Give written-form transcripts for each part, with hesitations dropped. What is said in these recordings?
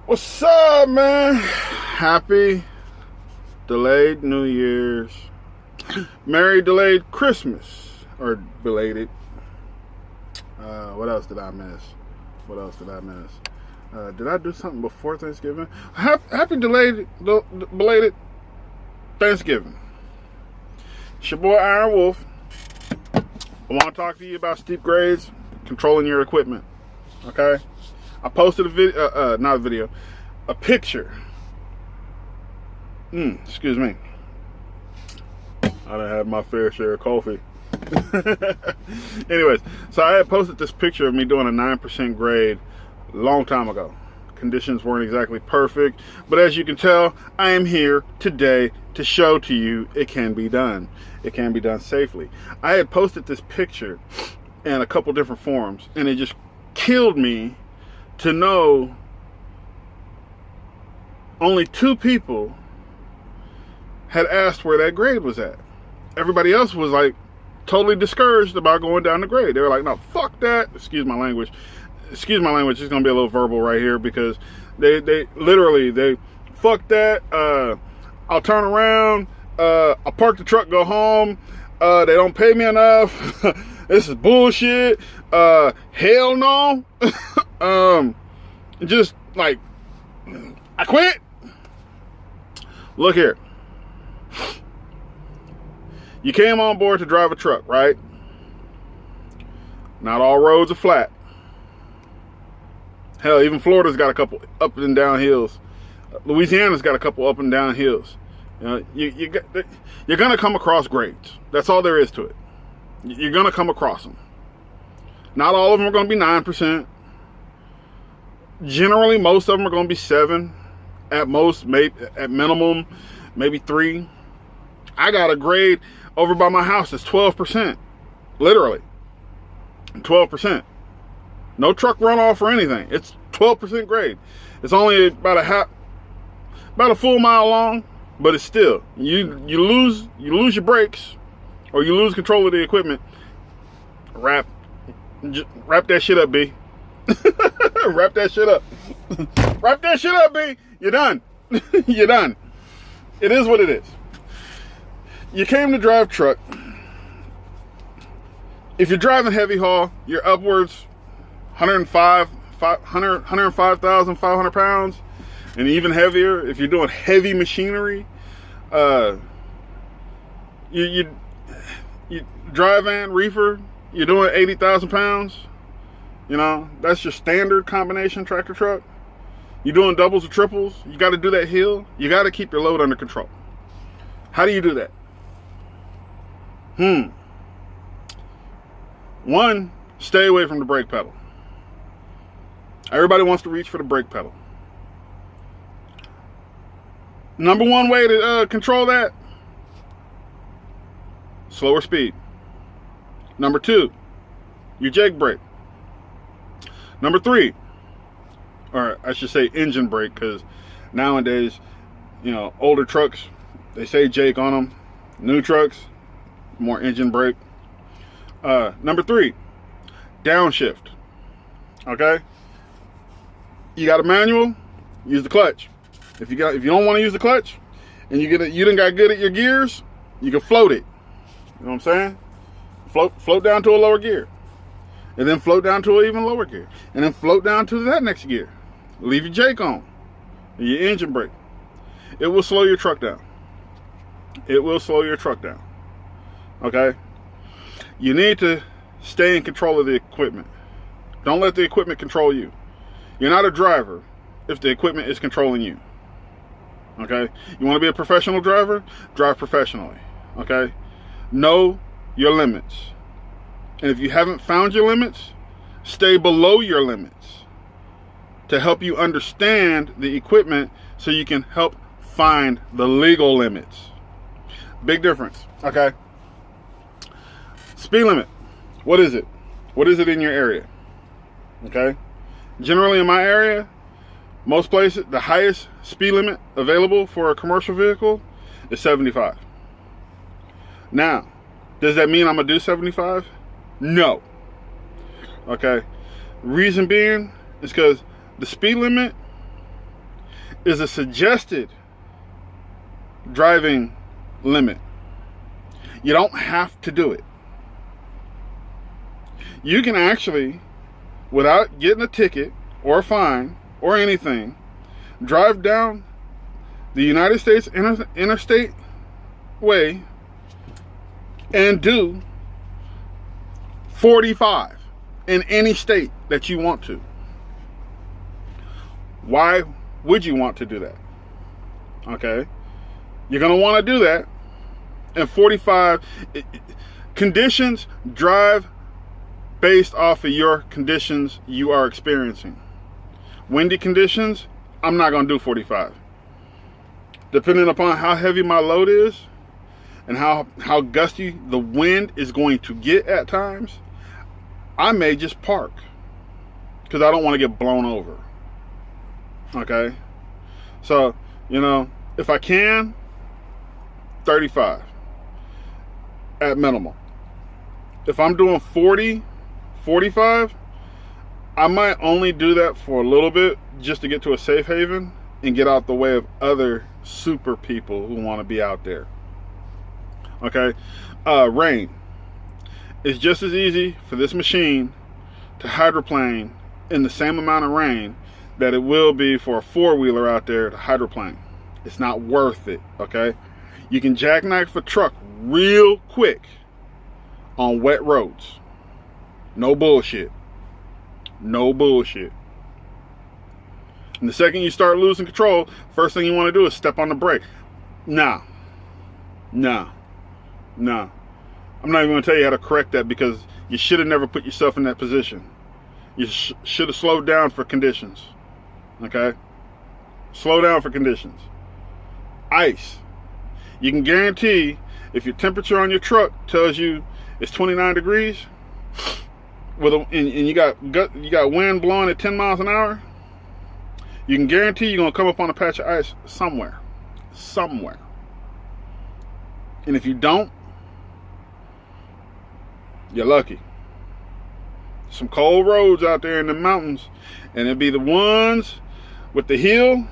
What's up, man? Happy delayed New Year's. Merry delayed Christmas. Or belated. What else did I miss? Did I do something before Thanksgiving? Happy delayed, belated Thanksgiving. It's your boy Iron Wolf. I want to talk to you about steep grades, controlling your equipment. Okay? I posted a picture. Excuse me. I done had my fair share of coffee. Anyways, so I had posted this picture of me doing a 9% grade a long time ago. Conditions weren't exactly perfect, but as you can tell, I am here today to show to you it can be done. It can be done safely. I had posted this picture in a couple different forums, and it just killed me to know only 2 people had asked where that grade was at. Everybody else was like totally discouraged about going down the grade. They were like, no, fuck that. Excuse my language. It's gonna be a little verbal right here because they literally fuck that. I'll turn around. I'll park the truck, go home. They don't pay me enough. This is bullshit. Hell no. Just like, I quit. Look here. You came on board to drive a truck, right? Not all roads are flat. Hell, even Florida's got a couple up and down hills. Louisiana's got a couple up and down hills. You know, you're gonna come across grades. That's all there is to it. You're gonna come across them. Not all of them are gonna be 9%. Generally, most of them are gonna be 7. At most, maybe at minimum, maybe 3. I got a grade over by my house that's 12%. Literally. 12%. No truck runoff or anything. It's 12% grade. It's only about a full mile long, but it's still, you lose your brakes or you lose control of the equipment. Wrap that shit up, B. Wrap that shit up. Wrap that shit up, B. You're done. You're done. It is what it is. You came to drive truck. If you're driving heavy haul, you're upwards 105,500 pounds, and even heavier. If you're doing heavy machinery, you dry van, reefer, you're doing 80,000 pounds. You know, that's your standard combination tractor truck. You're doing doubles or triples. You got to do that hill. You got to keep your load under control. How do you do that? 1, stay away from the brake pedal. Everybody wants to reach for the brake pedal. Number 1 way to control that, slower speed. Number 2, your jake brake. Number 3, or I should say engine brake, because nowadays, you know, older trucks, they say jake on them. New trucks, more engine brake. Number 3, downshift. Okay? You got a manual, use the clutch. If you don't want to use the clutch and you done got good at your gears, you can float it. You know what I'm saying? Float down to a lower gear. And then float down to an even lower gear. And then float down to that next gear. Leave your jake on. And your engine brake. It will slow your truck down. It will slow your truck down. Okay? You need to stay in control of the equipment. Don't let the equipment control you. You're not a driver if the equipment is controlling you. Okay? You want to be a professional driver? Drive professionally. Okay? Know your limits. And if you haven't found your limits, stay below your limits to help you understand the equipment so you can help find the legal limits. Big difference. Okay? Speed limit. What is it? What is it in your area? Okay? Generally in my area, most places, the highest speed limit available for a commercial vehicle is 75. Now, does that mean I'm going to do 75? No. Okay? Reason being is because the speed limit is a suggested driving limit. You don't have to do it. You can actually, without getting a ticket or a fine or anything, drive down the United States interstate way and do 45 in any state that you want to. Why would you want to do that? Okay, you're going to want to do that. And 45 conditions drive based off of your conditions you are experiencing. Windy conditions, I'm not going to do 45. Depending upon how heavy my load is and how gusty the wind is going to get at times, I may just park because I don't want to get blown over. Okay, so if I can, 35 at minimal. If I'm doing 40, 45, I might only do that for a little bit just to get to a safe haven and get out the way of other super people who want to be out there. Okay, rain. It's just as easy for this machine to hydroplane in the same amount of rain that it will be for a four-wheeler out there to hydroplane. It's not worth it, okay? You can jackknife a truck real quick on wet roads. No bullshit. No bullshit. And the second you start losing control, first thing you want to do is step on the brake. Nah. I'm not even going to tell you how to correct that because you should have never put yourself in that position. You should have slowed down for conditions. Okay? Slow down for conditions. Ice. You can guarantee if your temperature on your truck tells you it's 29 degrees and you got wind blowing at 10 miles an hour, you can guarantee you're going to come up on a patch of ice somewhere. And if you don't, you're lucky. Some cold roads out there in the mountains, and it'd be the ones with the hill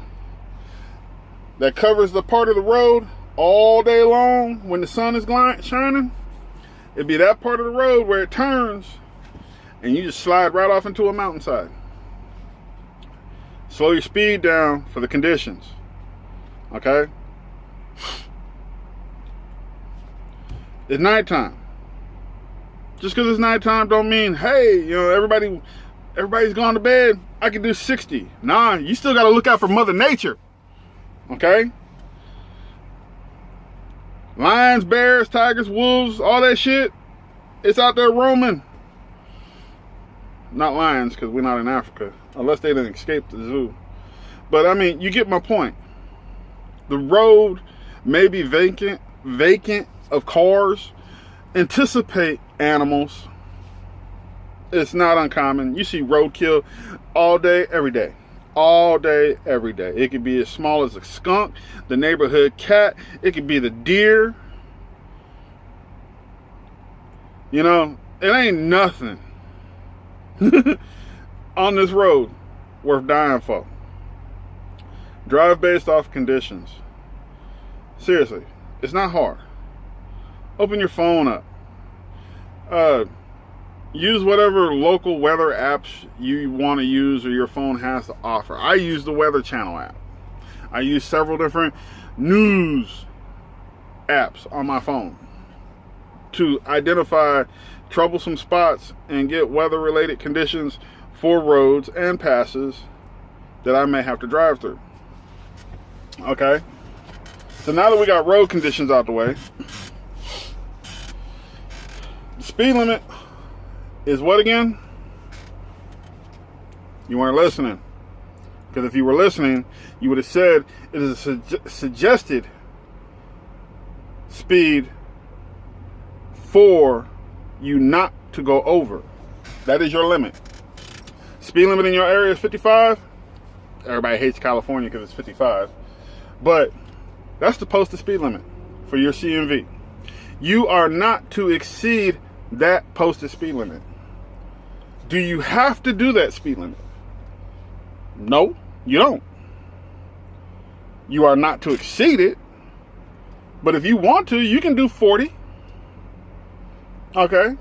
that covers the part of the road all day long when the sun is shining. It'd be that part of the road where it turns and you just slide right off into a mountainside. Slow your speed down for the conditions. Okay? It's nighttime. Just because it's nighttime don't mean, hey, everybody's gone to bed, I can do 60. Nah, you still got to look out for Mother Nature. Okay? Lions, bears, tigers, wolves, all that shit, it's out there roaming. Not lions, because we're not in Africa, unless they didn't escape the zoo. But I mean, you get my point. The road may be vacant of cars. Anticipate animals. It's not uncommon. You see roadkill all day, every day. All day, every day. It could be as small as a skunk, the neighborhood cat. It could be the deer. It ain't nothing on this road worth dying for. Drive based off conditions. Seriously, it's not hard. Open your phone up. Use whatever local weather apps you want to use or your phone has to offer. I use the Weather Channel app. I use several different news apps on my phone to identify troublesome spots and get weather-related conditions for roads and passes that I may have to drive through. Okay? So now that we got road conditions out the way, the speed limit is what again? You weren't listening. Because if you were listening, you would have said it is a suggested speed for you not to go over. That is your limit. Speed limit in your area is 55. Everybody hates California because it's 55. But that's the posted speed limit for your CMV. You are not to exceed that posted speed limit. Do you have to do that speed limit? No, you don't. You are not to exceed it. But if you want to, you can do 40. Okay?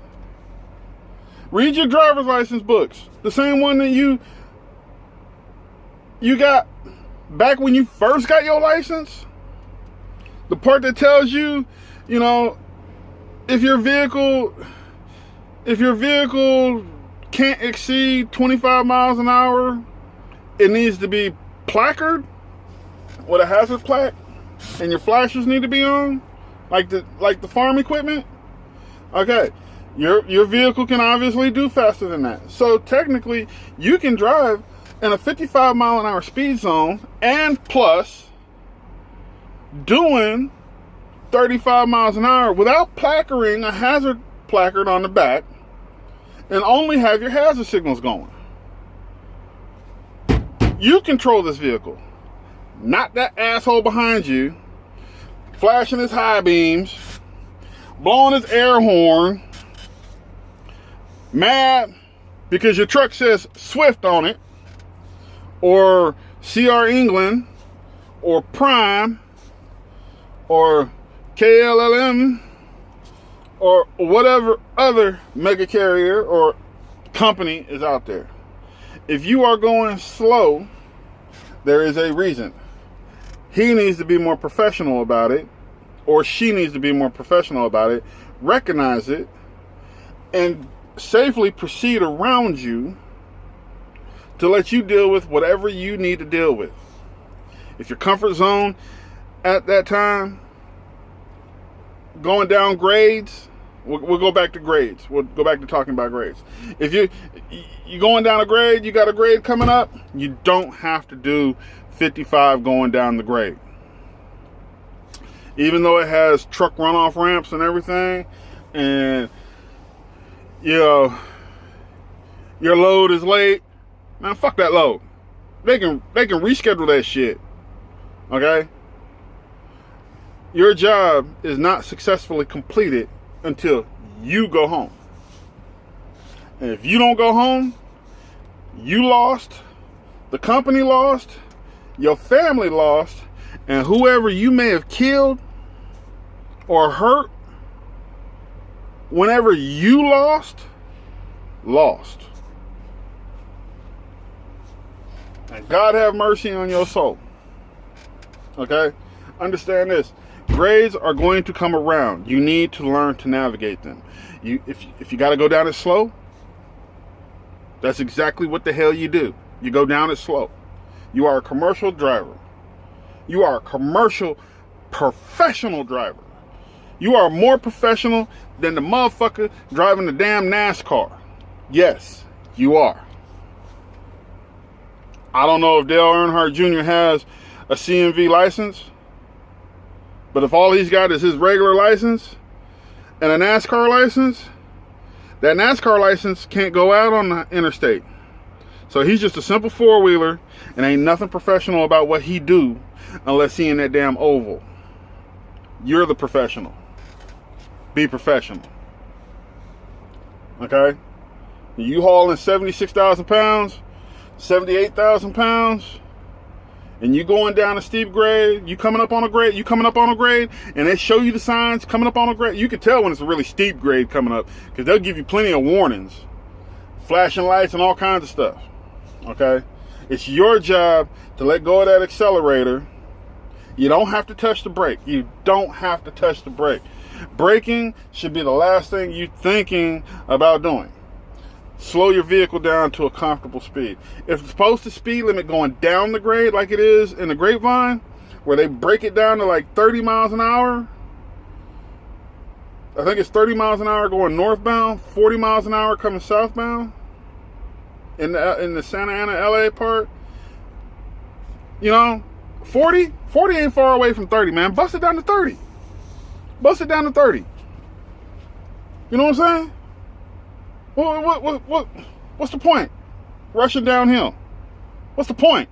Read your driver's license books. The same one that you got back when you first got your license. The part that tells you, you know, if your vehicle can't exceed 25 miles an hour, it needs to be placarded with a hazard plaque, and your flashers need to be on, like the farm equipment. Okay, your vehicle can obviously do faster than that. So technically, you can drive in a 55 mile an hour speed zone and plus doing 35 miles an hour without placarding a hazard placard on the back, and only have your hazard signals going. You control this vehicle, not that asshole behind you flashing his high beams, blowing his air horn, mad because your truck says Swift on it, or CR England, or Prime, or KLLM, or whatever other mega carrier or company is out there. If you are going slow, there is a reason. He needs to be more professional about it, or she needs to be more professional about it, recognize it, and safely proceed around you to let you deal with whatever you need to deal with. If your comfort zone at that time, going down grades, we'll go back to grades. We'll go back to talking about grades. If you're going down a grade, you got a grade coming up, you don't have to do 55 going down the grade. Even though it has truck runoff ramps and everything, and you know your load is late, man, fuck that load. They can reschedule that shit. Okay? Your job is not successfully completed until you go home. And if you don't go home, you lost, the company lost, your family lost, and whoever you may have killed or hurt, whenever you lost. And God have mercy on your soul. Okay? Understand this. Grades are going to come around. You need to learn to navigate them. If you got to go down it slow, that's exactly what the hell you do. You go down it slow. You are a commercial driver. You are a commercial professional driver. You are more professional than the motherfucker driving the damn NASCAR. Yes, you are. I don't know if Dale Earnhardt Jr. has a CMV license, but if all he's got is his regular license and a NASCAR license, that NASCAR license can't go out on the interstate. So he's just a simple four-wheeler, and ain't nothing professional about what he do unless he in that damn oval. You're the professional. Be professional. Okay? You hauling 76,000 pounds, 78,000 pounds, and you going down a steep grade, you coming up on a grade, and they show you the signs coming up on a grade. You can tell when it's a really steep grade coming up, because they'll give you plenty of warnings, flashing lights and all kinds of stuff. Okay? It's your job to let go of that accelerator. You don't have to touch the brake. You don't have to touch the brake. Braking should be the last thing you're thinking about doing. Slow your vehicle down to a comfortable speed. If it's supposed to speed limit going down the grade like it is in the Grapevine, where they break it down to like 30 miles an hour, I think it's 30 miles an hour going northbound, 40 miles an hour coming southbound in the Santa Ana, LA part. You know, 40 ain't far away from 30, man. Bust it down to 30. Bust it down to 30. You know what I'm saying? What's the point? Rushing downhill. What's the point?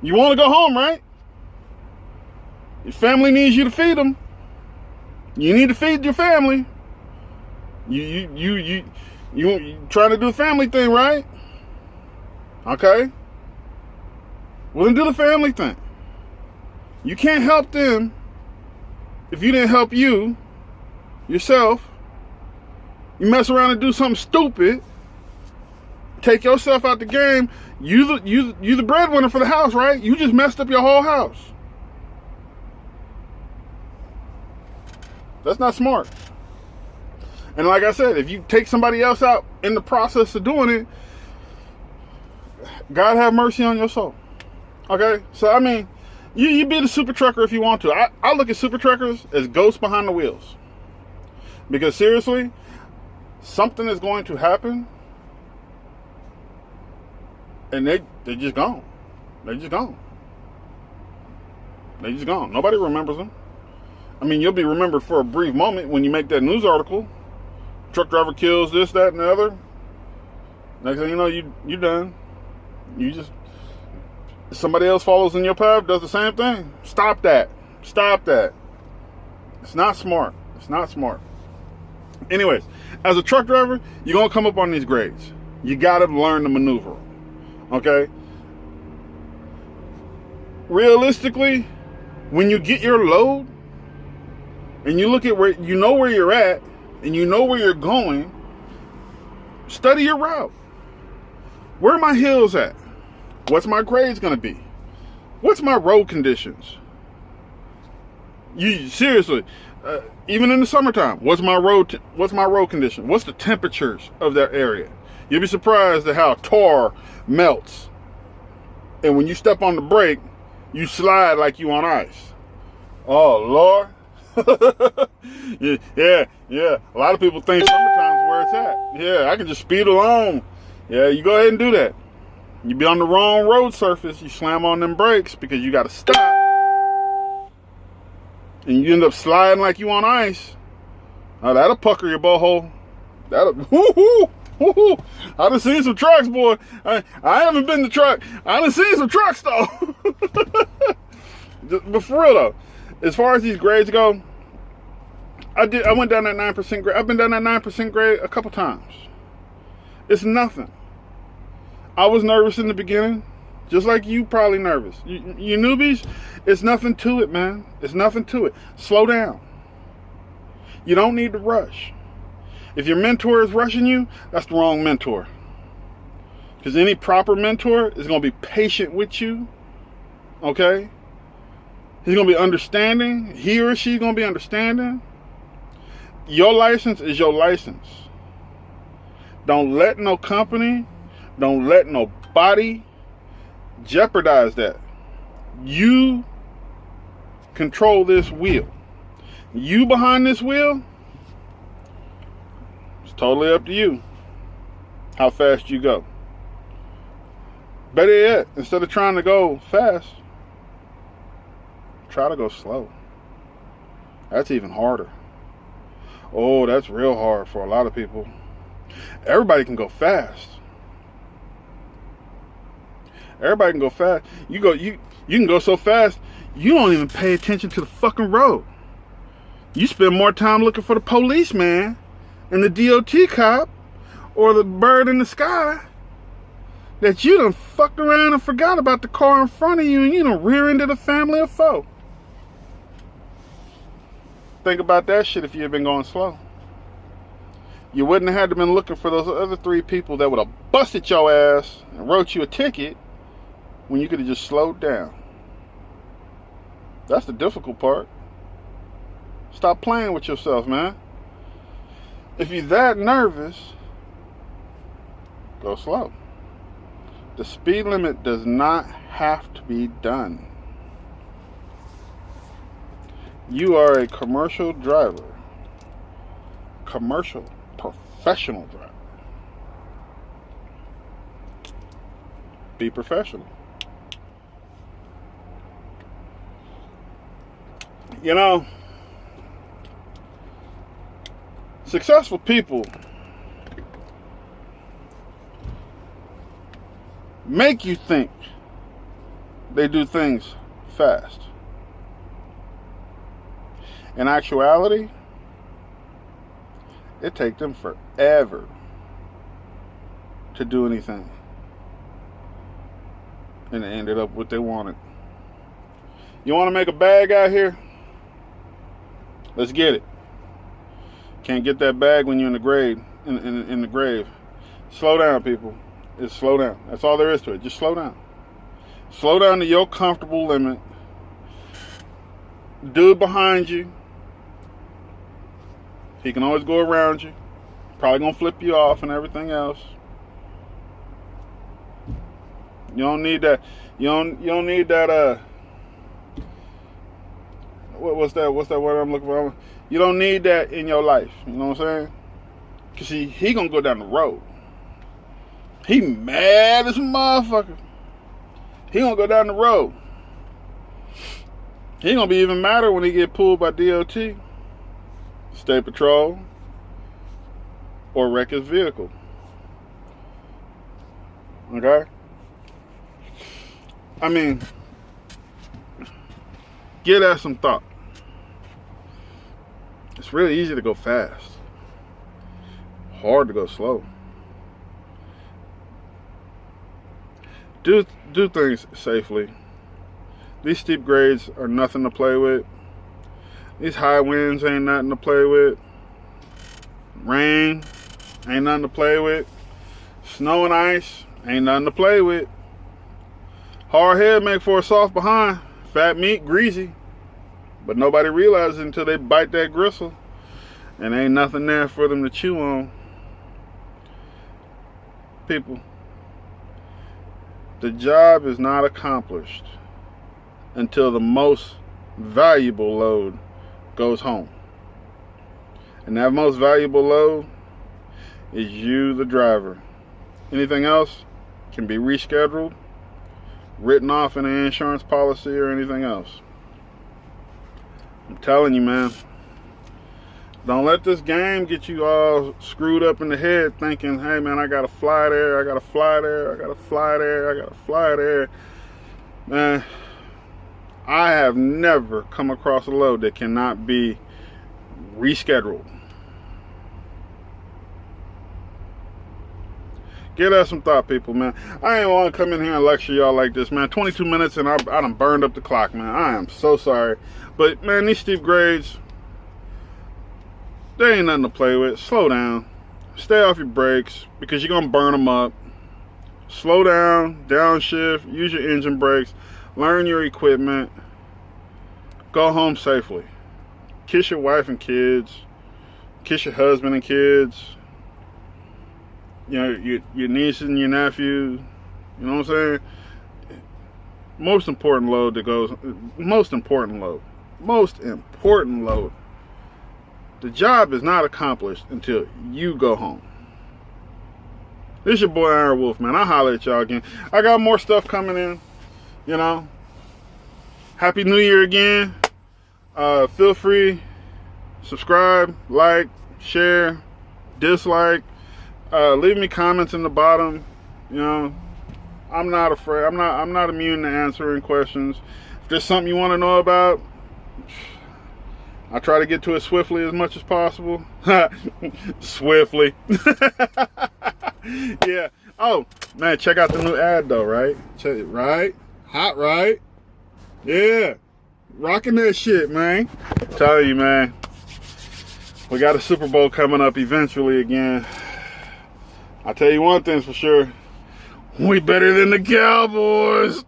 You want to go home, right? Your family needs you to feed them. You need to feed your family. You trying to do the family thing, right? Okay. Well, then do the family thing. You can't help them if you didn't help yourself. You mess around and do something stupid, take yourself out the game. You the breadwinner for the house, right? You just messed up your whole house. That's not smart. And like I said, if you take somebody else out in the process of doing it, God have mercy on your soul. Okay? So, I mean, you be the super trucker if you want to. I look at super truckers as ghosts behind the wheels. Because seriously, something is going to happen, and they're just gone. They're just gone. They're just gone. Nobody remembers them. I mean, you'll be remembered for a brief moment when you make that news article. Truck driver kills this, that, and the other. Next thing you know, you done. You just, somebody else follows in your path, does the same thing. Stop that. Stop that. It's not smart. It's not smart. Anyways, as a truck driver, you're going to come up on these grades. You got to learn to maneuver. Okay? Realistically, when you get your load, and you look at where you know where you're at, and you know where you're going, study your route. Where are my hills at? What's my grades going to be? What's my road conditions? You seriously, even in the summertime, what's my road condition? What's the temperatures of that area? You'll be surprised at how tar melts, and when you step on the brake, you slide like you on ice. Oh Lord. yeah. A lot of people think summertime's where it's at. Yeah, I can just speed along. Yeah, you go ahead and do that. You be on the wrong road surface, you slam on them brakes because you got to stop, and you end up sliding like you on ice. Now that'll pucker your butthole. That'll whoo. I done seen some trucks, boy. I haven't been to truck. I done seen some trucks though. But for real though, as far as these grades go, I went down that 9% grade. I've been down that 9% grade a couple times. It's nothing. I was nervous in the beginning, just like you probably nervous. You newbies, it's nothing to it, man. It's nothing to it. Slow down. You don't need to rush. If your mentor is rushing you, that's the wrong mentor. Because any proper mentor is going to be patient with you. Okay? He's going to be understanding. He or she is going to be understanding. Your license is your license. Don't let no company, don't let nobody jeopardize that. You control this wheel. You behind this wheel, it's totally up to you how fast you go. Better yet, instead of trying to go fast, try to go slow. That's even harder. Oh, that's real hard for a lot of people. Everybody can go fast. Everybody can go fast. You can go so fast, you don't even pay attention to the fucking road. You spend more time looking for the policeman and the DOT cop or the bird in the sky that you done fucked around and forgot about the car in front of you, and you done rear-ended a family of four. Think about that shit if you had been going slow. You wouldn't have had to been looking for those other 3 people that would have busted your ass and wrote you a ticket when you could have just slowed down. That's the difficult part. Stop playing with yourself, man. If you're that nervous, go slow. The speed limit does not have to be done. You are a commercial driver. Commercial, professional driver. Be professional. You know, successful people make you think they do things fast. In actuality, it takes them forever to do anything. And they ended up what they wanted. You want to make a bag out here? Let's get it. Can't get that bag when you're in the grave. In the grave. Slow down, people. It's slow down. That's all there is to it. Just slow down. Slow down to your comfortable limit. Dude behind you, he can always go around you. Probably gonna flip you off and everything else. You don't need that. You don't need that. What's that word I'm looking for? You don't need that in your life. You know what I'm saying? Cause he gonna go down the road. He mad as a motherfucker. He gonna go down the road. He gonna be even madder when he get pulled by DOT, State Patrol, or wreck his vehicle. Okay? I mean, give that some thought. It's really easy to go fast. Hard to go slow. Do things safely. These steep grades are nothing to play with. These high winds ain't nothing to play with. Rain ain't nothing to play with. Snow and ice ain't nothing to play with. Hard head make for a soft behind. Fat meat, greasy. But nobody realizes it until they bite that gristle. And ain't nothing there for them to chew on. People, the job is not accomplished until the most valuable load goes home. And that most valuable load is you, the driver. Anything else can be rescheduled, written off in an insurance policy, or anything else. I'm telling you, man. Don't let this game get you all screwed up in the head thinking, hey, man, I got to fly there, I got to fly there, I got to fly there, I got to fly there. Man, I have never come across a load that cannot be rescheduled. Give that some thought, people, man. I ain't want to come in here and lecture y'all like this, man. 22 minutes and I done burned up the clock, man. I am so sorry. But, man, these steep grades, they ain't nothing to play with. Slow down. Stay off your brakes because you're going to burn them up. Slow down, downshift, use your engine brakes, learn your equipment, go home safely. Kiss your wife and kids, kiss your husband and kids, you know, your nieces and your nephews, you know what I'm saying? Most important load. The job is not accomplished until you go home. This is your boy Iron Wolf, man. I'll holler at y'all again. I got more stuff coming in, you know. Happy New Year again. Feel free, subscribe, like, share, dislike. Leave me comments in the bottom. You know, I'm not afraid. I'm not immune to answering questions. If there's something you want to know about, I try to get to it swiftly as much as possible. Swiftly. Yeah. Oh, man, check out the new ad, though, right? Check it, right? Hot, right? Yeah. Rocking that shit, man. Tell you, man. We got a Super Bowl coming up eventually again. I'll tell you one thing's for sure. We better than the Cowboys.